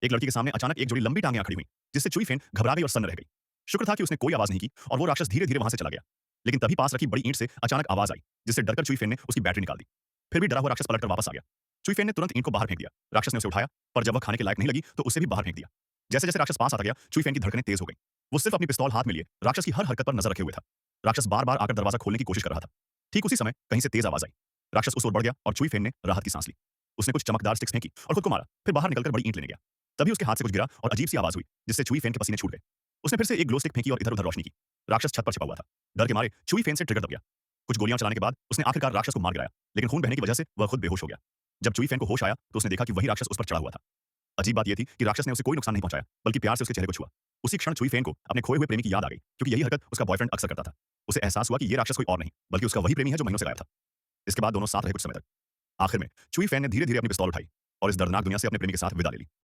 एक लड़की के सामने अचानक एक जोड़ी लंबी टांगें आ खड़ी हुई, जिससे चुई फेन घबरा गई और सन्न रह गई। शुक्र था कि उसने कोई आवाज नहीं की और वो राक्षस धीरे-धीरे वहां से चला गया। लेकिन तभी पास रखी बड़ी ईंट से अचानक आवाज आई, जिससे डरकर चुई फेन ने उसकी बैटरी निकाल दी। फिर भी डरा हुआ राक्षस पलटकर वापस आ गया। चुई फेन ने तुरंत ईंट को बाहर फेंक दिया। राक्षस ने उसे उठाया, पर जब वह खाने के लायक नहीं लगी तो उसे भी बाहर फेंक दिया। जैसे-जैसे राक्षस पास आता गया, चुई फेन की धड़कनें तेज हो गईं। वो सिर्फ अपनी पिस्तौल हाथ में लिए राक्षस की हर हरकत पर नजर रखे हुए था। राक्षस बार-बार आकर दरवाजा खोलने की कोशिश कर रहा था। ठीक उसी समय कहीं से तेज आवाज आई। राक्षस उस ओर बढ़ गया और चुई फेन ने राहत की सांस ली। उसने कुछ चमकदार स्टिक्स फेंकी और खुद को मारा, फिर बाहर निकलकर बड़ी ईंट लेने गया। तभी उसके हाथ से कुछ गिरा और अजीब सी आवाज हुई, जिससे चुई फेन के पसीने छूट गए। उसने फिर से एक ग्लो स्टिक फेंकी और इधर-उधर रोशनी की। राक्षस छत पर छिपा हुआ था। डर के मारे चुई फेन से ट्रिगर दब गया। कुछ गोलियां चलाने के बाद उसने आखिरकार राक्षस को मार गिराया, लेकिन खून बहने की वजह से वह खुद बेहोश हो गया। जब चुई फेन को होश आया तो उसने देखा कि वही राक्षस उस पर चढ़ा हुआ था। अजीब बात यह थी कि राक्षस ने उसे कोई नुकसान नहीं पहुंचाया, बल्कि प्यार से उसके चेहरे को छुआ। उसी क्षण चुई फेन को अपने खोए हुए प्रेमी की याद आ गई, क्योंकि यही हरकत उसका बॉयफ्रेंड अक्सर करता था। उसे एहसास हुआ कि ये राक्षस कोई और नहीं, बल्कि उसका वही प्रेमी है जो महीनों से गायब था। इसके बाद दोनों साथ रहे कुछ समय तक। आखिर में चुई फेन ने धीरे-धीरे अपनी पिस्तौल उठाई और इस दर्दनाक दुनिया से अपने प्रेमी के साथ विदा ले ली।